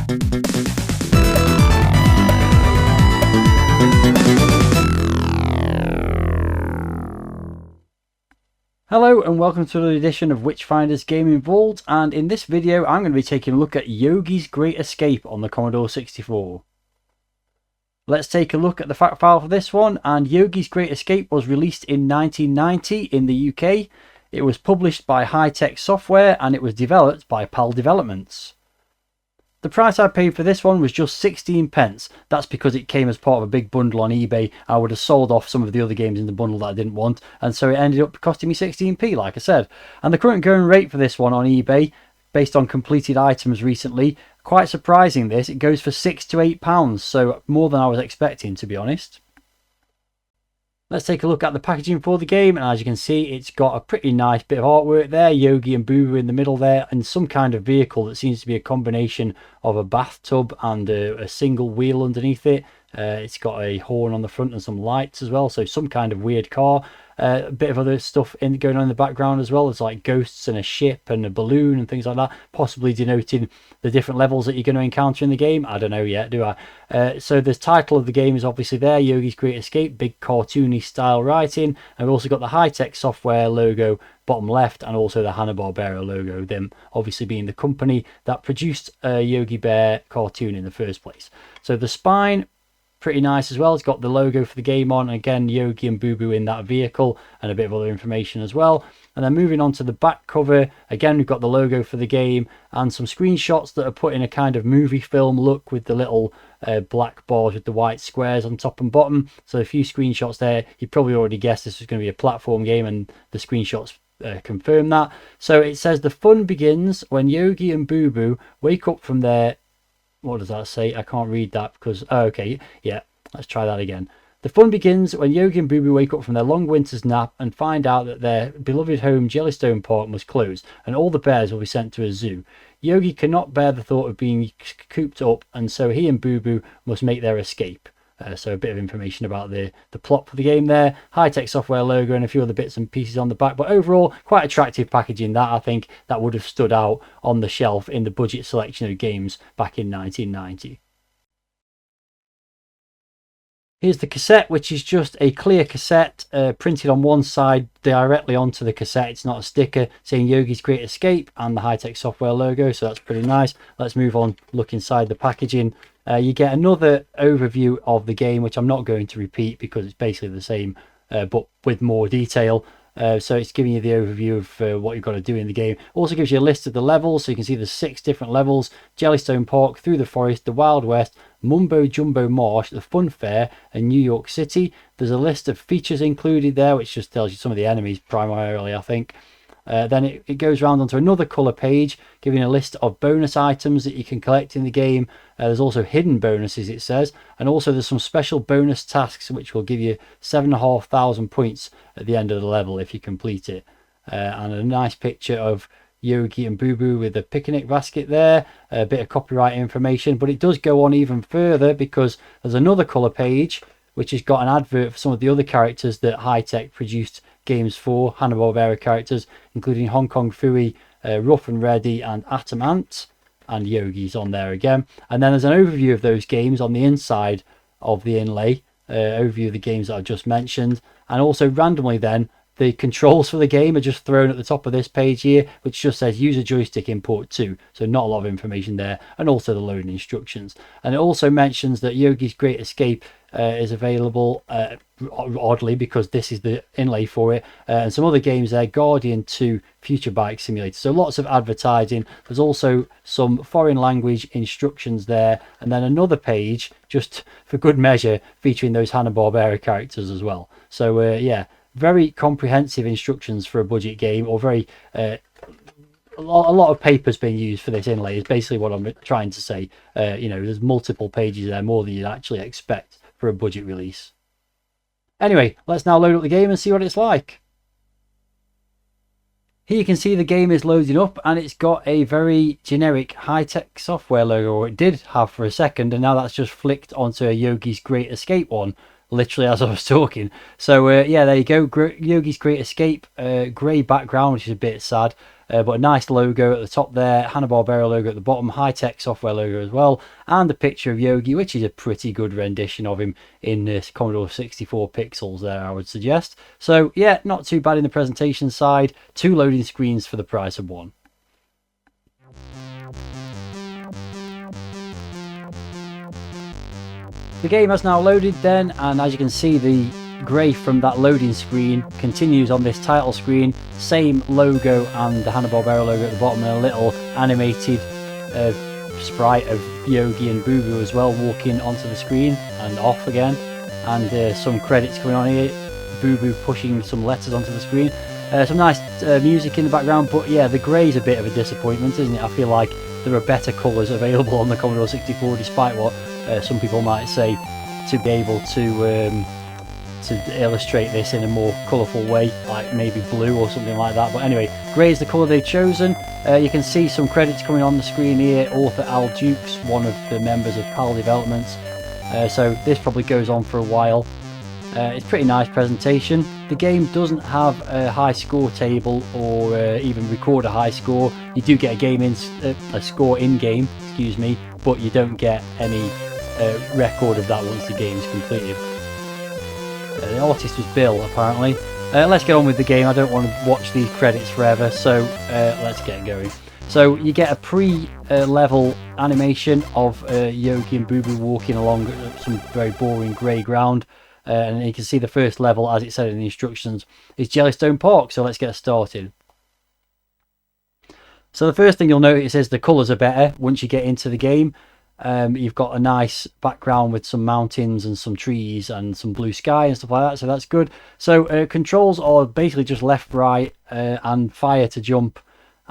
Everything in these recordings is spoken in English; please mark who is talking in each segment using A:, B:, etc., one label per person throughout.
A: Hello and welcome to another edition of Witchfinder's Gaming Vault, and in this video I'm going to be taking a look at Yogi's Great Escape on the Commodore 64. Let's take a look at the fact file for this one, and Yogi's Great Escape was released in 1990 in the UK. It was published by Hi-Tech Software and it was developed by PAL Developments. The price I paid for this one was just 16 pence. That's because it came as part of a big bundle on eBay. I would have sold off some of the other games in the bundle that I didn't want, and so it ended up costing me 16p, like I said. And the current going rate for this one on eBay, based on completed items recently, quite surprising this, it goes for £6 to £8, so more than I was expecting, to be honest. Let's take a look at the packaging for the game, and as you can see, it's got a pretty nice bit of artwork there. Yogi and Boo Boo in the middle there, and some kind of vehicle that seems to be a combination of a bathtub and a single wheel underneath it. It's got a horn on the front and some lights as well, so some kind of weird car. A bit of other stuff going on in the background as well. There's like ghosts and a ship and a balloon and things like that, possibly denoting the different levels that you're going to encounter in the game. I don't know yet, do I? So the title of the game is obviously there, Yogi's Great Escape, big cartoony style writing. And we've also got the Hi-Tech Software logo bottom left, and also the Hanna-Barbera logo, them obviously being the company that produced Yogi Bear cartoon in the first place. So the spine, pretty nice as well. It's got the logo for the game on, and again Yogi and Boo Boo in that vehicle, and a bit of other information as well. And then moving on to the back cover, again we've got the logo for the game and some screenshots that are put in a kind of movie film look with the little black bars with the white squares on top and bottom. So a few screenshots there. You probably already guessed this was going to be a platform game, and the screenshots confirm that. So it says the fun begins when Yogi and Boo Boo wake up from their, what does that say? I can't read that because, oh, okay, yeah, let's try that again. The fun begins when Yogi and Boo Boo wake up from their long winter's nap and find out that their beloved home Jellystone Park must close and all the bears will be sent to a zoo. Yogi cannot bear the thought of being cooped up, and so he and Boo Boo must make their escape. So a bit of information about the plot for the game there. Hi-Tech Software logo and a few other bits and pieces on the back, but overall quite attractive packaging that I think that would have stood out on the shelf in the budget selection of games back in 1990. Here's the cassette, which is just a clear cassette printed on one side directly onto the cassette. It's not a sticker saying Yogi's Great Escape and the Hi-Tech Software logo, so that's pretty nice. Let's move on, look inside the packaging. You get another overview of the game, which I'm not going to repeat because it's basically the same, but with more detail. So it's giving you the overview of what you've got to do in the game. Also gives you a list of the levels, so you can see there's 6 different levels: Jellystone Park, Through the Forest, the Wild West, Mumbo Jumbo Marsh, the Fun Fair, and New York City. There's a list of features included there, which just tells you some of the enemies primarily, I think. Then it goes around onto another colour page, giving a list of bonus items that you can collect in the game. There's also hidden bonuses, it says, and also there's some special bonus tasks which will give you 7,500 points at the end of the level if you complete it. And a nice picture of Yogi and Boo Boo with a picnic basket there, a bit of copyright information, but it does go on even further because there's another colour page which has got an advert for some of the other characters that Hi-Tech produced games for, Hanna-Barbera characters, including Hong Kong Phooey, Rough and Ready, and Atom Ant, and Yogi's on there again. And then there's an overview of those games on the inside of the inlay, overview of the games that I've just mentioned, and also randomly then the controls for the game are just thrown at the top of this page here, which just says use a joystick in port 2, so not a lot of information there, and also the loading instructions. And it also mentions that Yogi's Great Escape is available, oddly, because this is the inlay for it, and some other games there, Guardian 2, Future Bike Simulator. So lots of advertising. There's also some foreign language instructions there, and then another page just for good measure featuring those Hanna-Barbera characters as well. So yeah, very comprehensive instructions for a budget game, or very a lot of paper's being used for this inlay is basically what I'm trying to say. You know, there's multiple pages there, more than you'd actually expect for a budget release. Anyway, let's now load up the game and see what it's like. Here you can see the game is loading up, and it's got a very generic Hi-Tech Software logo, or it did have for a second, and now that's just flicked onto a Yogi's Great Escape one. literally as I was talking. So yeah, there you go. Yogi's Great Escape. Grey background, which is a bit sad. But a nice logo at the top there, Hanna-Barbera logo at the bottom, high-tech software logo as well, and a picture of Yogi, which is a pretty good rendition of him in this Commodore 64 pixels there, I would suggest. So yeah, not too bad in the presentation side. 2 loading screens for the price of 1. The game has now loaded then, and as you can see, the grey from that loading screen continues on this title screen. Same logo and the Hanna-Barbera logo at the bottom, and a little animated sprite of Yogi and Boo Boo as well, walking onto the screen and off again. And some credits coming on here, Boo Boo pushing some letters onto the screen. Some nice music in the background, but yeah, the grey's a bit of a disappointment, isn't it? I feel like there are better colours available on the Commodore 64, despite what some people might say, to be able to illustrate this in a more colourful way, like maybe blue or something like that. But anyway, grey is the colour they've chosen. You can see some credits coming on the screen here. Author Al Dukes, one of the members of PAL Developments. So this probably goes on for a while. It's a pretty nice presentation. The game doesn't have a high score table or even record a high score. You do get a score in game, excuse me, but you don't get any record of that once the game is completed. The artist was Bill, apparently. Let's get on with the game. I don't want to watch these credits forever, so let's get going. So you get a pre-level animation of Yogi and Boo Boo walking along some very boring grey ground. And you can see the first level, as it said in the instructions, is Jellystone Park. So let's get started. So the first thing you'll notice is the colours are better once you get into the game. You've got a nice background with some mountains and some trees and some blue sky and stuff like that, so that's good. So controls are basically just left, right, and fire to jump.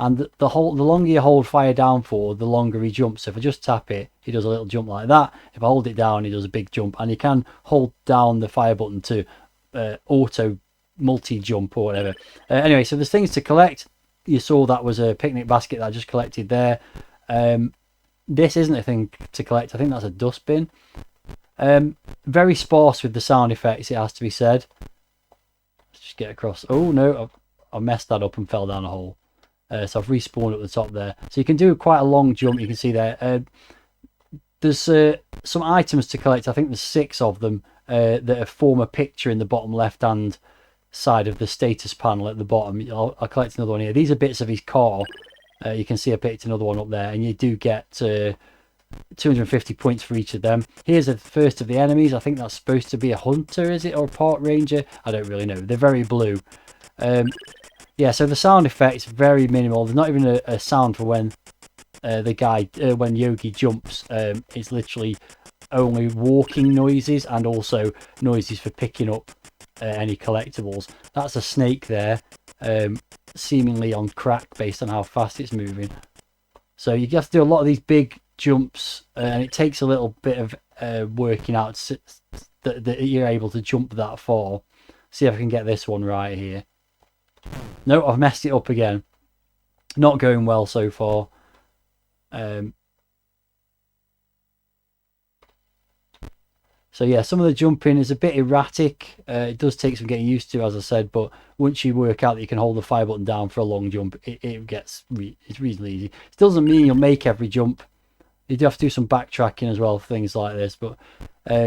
A: And the longer you hold fire down for, the longer he jumps. So if I just tap it, he does a little jump like that. If I hold it down, he does a big jump. And you can hold down the fire button to auto multi-jump or whatever. Anyway, so there's things to collect. You saw that was a picnic basket that I just collected there. This isn't a thing to collect. I think that's a dustbin. Very sparse with the sound effects, it has to be said. Let's just get across. Oh no, I messed that up and fell down a hole. So I've respawned at the top there. So you can do quite a long jump, you can see there. There's some items to collect. I think there's 6 of them that form a picture in the bottom left-hand side of the status panel at the bottom. I'll collect another one here. These are bits of his car. You can see I picked another one up there, and you do get 250 points for each of them. Here's the first of the enemies. I think that's supposed to be a hunter, is it, or a park ranger? I don't really know. They're very blue. Yeah, so the sound effects very minimal. There's not even a sound for when when Yogi jumps. It's literally only walking noises and also noises for picking up any collectibles. That's a snake there, seemingly on crack based on how fast it's moving. So you have to do a lot of these big jumps, and it takes a little bit of working out that you're able to jump that far. See if I can get this one right here. No, I've messed it up again. Not going well so far. So yeah, some of the jumping is a bit erratic. It does take some getting used to, as I said, but once you work out that you can hold the fire button down for a long jump, it's reasonably easy. It still doesn't mean you'll make every jump. You do have to do some backtracking as well for things like this, but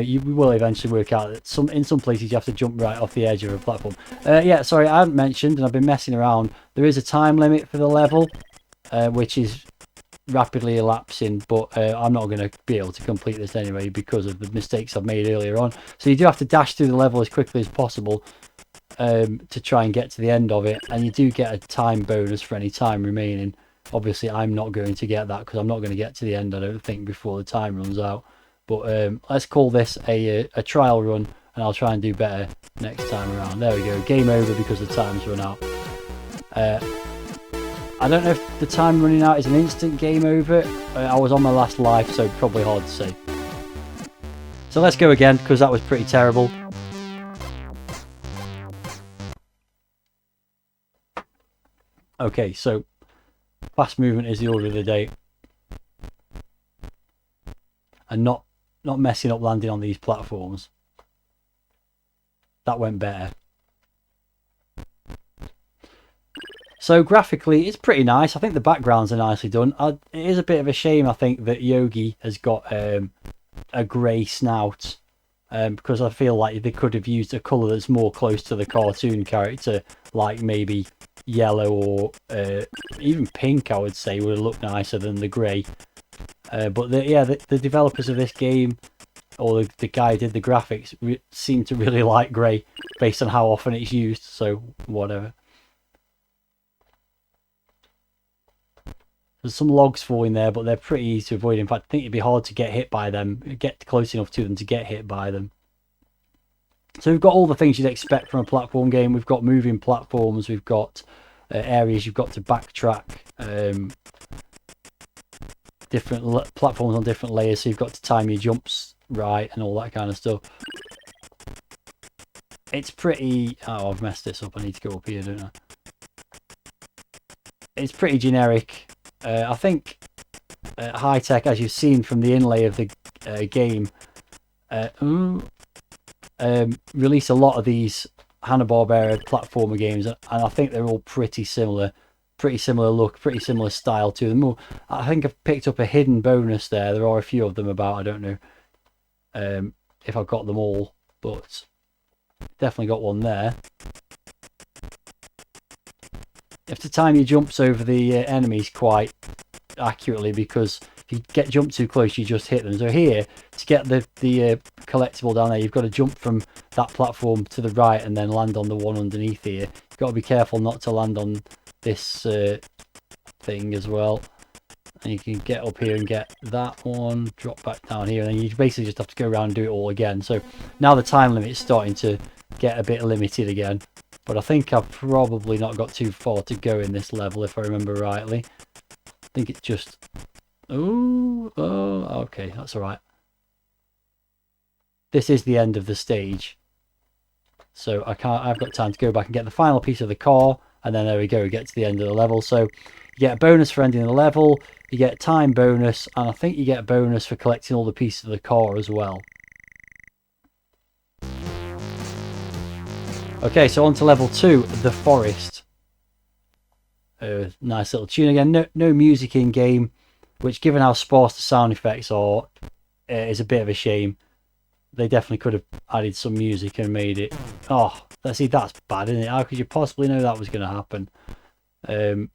A: you will eventually work out that in some places you have to jump right off the edge of a platform. Yeah, sorry, I haven't mentioned, and I've been messing around, there is a time limit for the level, which is rapidly elapsing, but I'm not going to be able to complete this anyway because of the mistakes I've made earlier on. So you do have to dash through the level as quickly as possible to try and get to the end of it, and you do get a time bonus for any time remaining. Obviously I'm not going to get that because I'm not going to get to the end, I don't think, before the time runs out. But let's call this a trial run, and I'll try and do better next time around. There we go, game over because the time's run out. I don't know if the time running out is an instant game over. I was on my last life, so probably hard to say. So let's go again, because that was pretty terrible. Okay, so fast movement is the order of the day. And not messing up landing on these platforms. that went better. So graphically, it's pretty nice. I think the backgrounds are nicely done. It is a bit of a shame, I think, that Yogi has got a grey snout, because I feel like they could have used a colour that's more close to the cartoon character, like maybe yellow or even pink. I would say would look nicer than the grey. But the developers of this game, or the guy who did the graphics, seem to really like grey based on how often it's used. So whatever. There's some logs falling there, but they're pretty easy to avoid. In fact, I think it'd be hard to get hit by them, get close enough to them to get hit by them. So we've got all the things you'd expect from a platform game. We've got moving platforms, we've got areas you've got to backtrack, different platforms on different layers, so you've got to time your jumps right and all that kind of stuff. It's pretty... Oh, I've messed this up. I need to go up here, don't I? It's pretty generic. I think high tech, as you've seen from the inlay of the game, release a lot of these Hanna-Barbera platformer games, and I think they're all pretty similar look, pretty similar style to them. I think I've picked up a hidden bonus there. There are a few of them about. I don't know if I've got them all, but definitely got one there. You have to time your jumps over the enemies quite accurately, because if you get jumped too close, you just hit them. So here, to get the collectible down there, you've got to jump from that platform to the right and then land on the one underneath here. You've got to be careful not to land on this thing as well. And you can get up here and get that one, drop back down here, and then you basically just have to go around and do it all again. So now the time limit is starting to get a bit limited again. But I think I've probably not got too far to go in this level, if I remember rightly. I think it's just... Oh, okay, that's all right. This is the end of the stage. So I've got time to go back and get the final piece of the car, and then there we go, we get to the end of the level. So you get a bonus for ending the level, you get a time bonus, and I think you get a bonus for collecting all the pieces of the car as well. Okay, so on to level 2, the forest. Nice little tune again. No music in game, which, given how sparse the sound effects are, is a bit of a shame. They definitely could have added some music and made it... Oh, see, that's bad, isn't it? How could you possibly know that was going to happen? So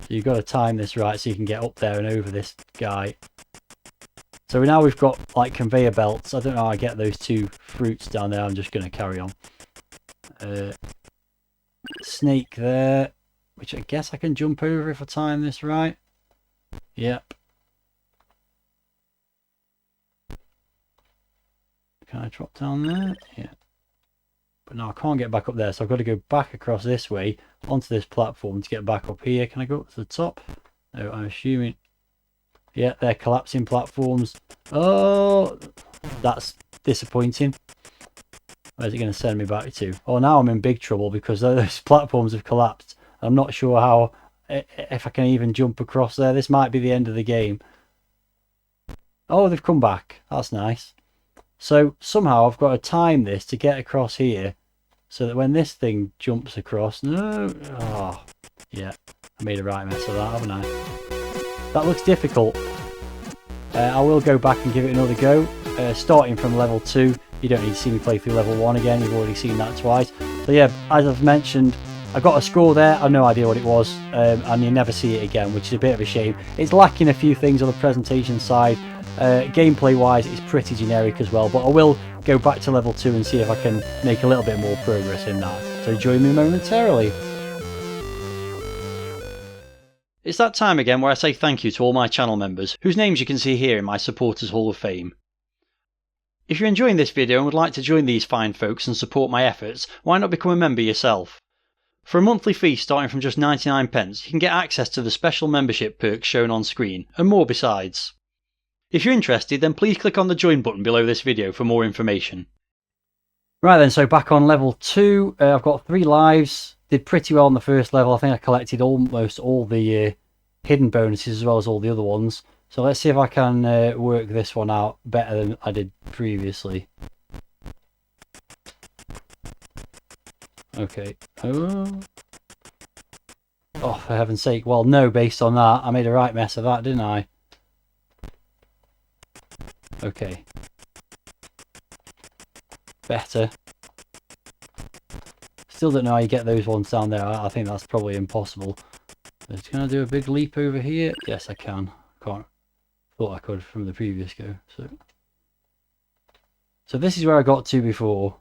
A: you've got to time this right so you can get up there and over this guy. So now we've got like conveyor belts. I don't know how I get those two fruits down there. I'm just going to carry on. Snake there, which I guess I can jump over if I time this right. Yep. Can I drop down there? Yeah. But no, I can't get back up there, so I've got to go back across this way onto this platform to get back up here. Can I go up to the top? No, I'm assuming... Yeah, they're collapsing platforms. Oh, that's disappointing. Where's it going to send me back to? Oh, now I'm in big trouble because those platforms have collapsed. I'm not sure how, if I can even jump across there. This might be the end of the game. Oh, they've come back. That's nice. So somehow I've got to time this to get across here so that when this thing jumps across... No. Oh, yeah. I made a right mess of that, haven't I? That looks difficult. I will go back and give it another go. Starting from level 2, you don't need to see me play through level 1 again. You've already seen that twice. So yeah, as I've mentioned, I got a score there. I have no idea what it was, and you never see it again, which is a bit of a shame. It's lacking a few things on the presentation side. Gameplay wise, it's pretty generic as well, but I will go back to level 2 and see if I can make a little bit more progress in that. So join me momentarily. It's that time again where I say thank you to all my channel members, whose names you can see here in my Supporters Hall of Fame. If you're enjoying this video and would like to join these fine folks and support my efforts, why not become a member yourself? For a monthly fee starting from just 99p, you can get access to the special membership perks shown on screen, and more besides. If you're interested, then please click on the join button below this video for more information. Right then, so back on level 2, I've got 3 lives. Did pretty well on the first level. I think I collected almost all the hidden bonuses as well as all the other ones. So let's see if I can work this one out better than I did previously. Okay. Oh. Oh, for heaven's sake. Well, no, based on that. I made a right mess of that, didn't I? Okay. Better. Still don't know how you get those ones down there. I think that's probably impossible. Can I do a big leap over here? Yes, I can. Can't. Thought I could from the previous go. So this is where I got to before.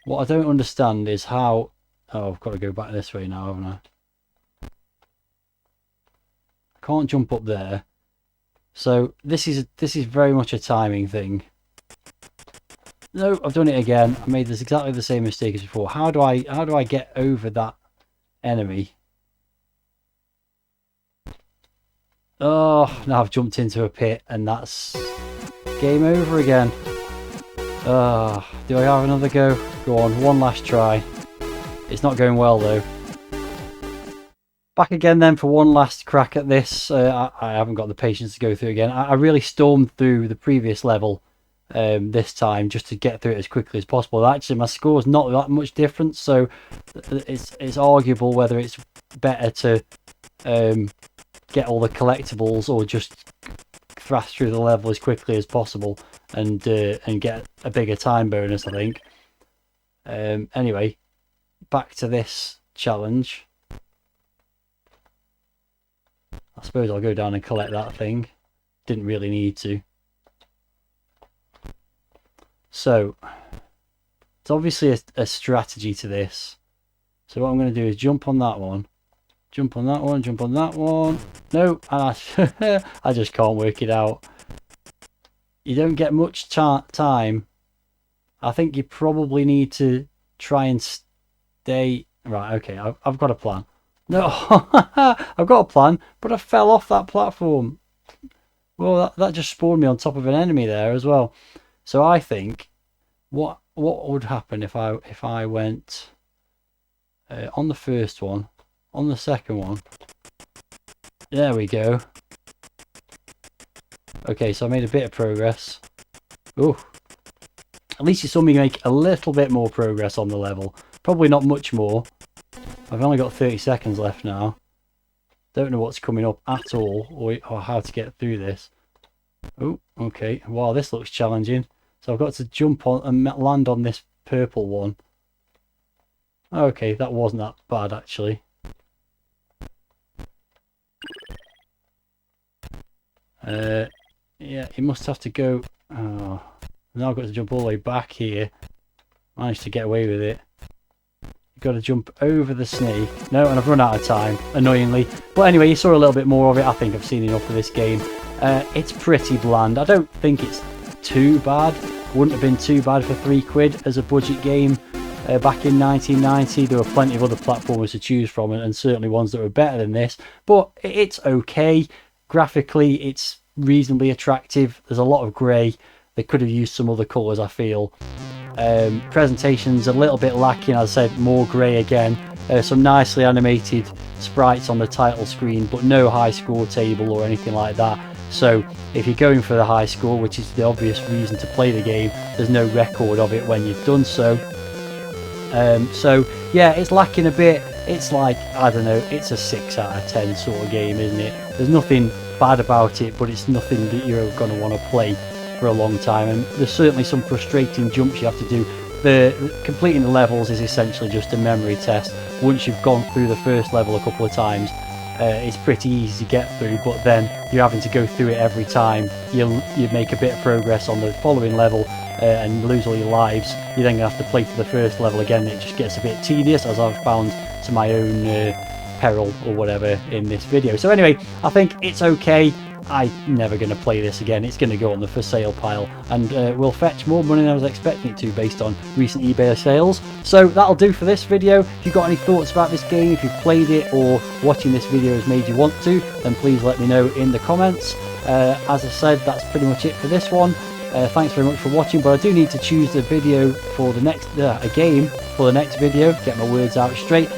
A: What I don't understand is how... Oh, I've got to go back this way now, haven't I? I can't jump up there. So this is very much a timing thing. No, I've done it again. I made this exactly the same mistake as before. How do I get over that enemy? Oh, now I've jumped into a pit and that's game over again. Do I have another go? Go on, one last try. It's not going well though. Back again then for one last crack at this. I haven't got the patience to go through again. I really stormed through the previous level this time just to get through it as quickly as possible. Actually, my score's not that much different, so it's arguable whether it's better to get all the collectibles or just thrash through the level as quickly as possible and get a bigger time bonus, I think. Anyway, back to this challenge. I suppose I'll go down and collect that thing. Didn't really need to. So, it's obviously a strategy to this. So what I'm going to do is jump on that one. Jump on that one, jump on that one. No, I just can't work it out. You don't get much time. I think you probably need to try and stay... Right, okay, I've got a plan. No, I've got a plan, but I fell off that platform. Well, that just spawned me on top of an enemy there as well. So I think what would happen if I went on the first one, on the second one. There we go. Okay, so I made a bit of progress. Oh, at least you saw me make a little bit more progress on the level. Probably not much more. I've only got 30 seconds left now. Don't know what's coming up at all, or how to get through this. Oh, okay. Wow, this looks challenging. So I've got to jump on and land on this purple one. Okay, that wasn't that bad actually. Yeah, you must have to go... Oh, now I've got to jump all the way back here. Managed to get away with it. You've got to jump over the snake. No, and I've run out of time, annoyingly. But anyway, you saw a little bit more of it. I think I've seen enough of this game. It's pretty bland. I don't think it's too bad. Wouldn't have been too bad for £3 as a budget game. Back in 1990, there were plenty of other platformers to choose from, and certainly ones that were better than this. But it's okay. Graphically, it's reasonably attractive. There's a lot of grey. They could have used some other colours, I feel. Presentation's a little bit lacking, as I said, more grey again. Some nicely animated sprites on the title screen, but no high score table or anything like that. So if you're going for the high score, which is the obvious reason to play the game, there's no record of it when you've done so. So yeah, it's lacking a bit. It's like, I don't know, it's a 6 out of 10 sort of game, isn't it? There's nothing bad about it, but it's nothing that you're going to want to play for a long time, and there's certainly some frustrating jumps you have to do. Completing the levels is essentially just a memory test. Once you've gone through the first level a couple of times, it's pretty easy to get through, but then you're having to go through it every time. You make a bit of progress on the following level and lose all your lives. You then have to play through the first level again, and it just gets a bit tedious, as I've found to my own peril or whatever in this video. So anyway, I think it's okay. I'm never going to play this again. It's going to go on the for sale pile and will fetch more money than I was expecting it to based on recent eBay sales. So that'll do for this video. If you've got any thoughts about this game, if you've played it or watching this video has made you want to, then please let me know in the comments. As I said, that's pretty much it for this one. Thanks very much for watching, but I do need to choose the video for the next a game for the next video, get my words out straight.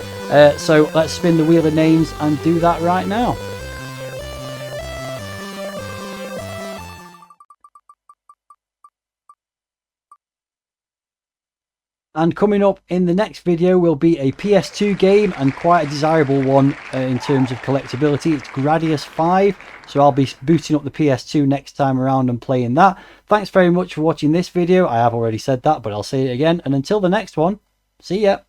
A: So let's spin the wheel of names and do that right now. And coming up in the next video will be a PS2 game, and quite a desirable one in terms of collectability. It's Gradius 5, so I'll be booting up the PS2 next time around and playing that. Thanks very much for watching this video. I have already said that, but I'll say it again. And until the next one, see ya.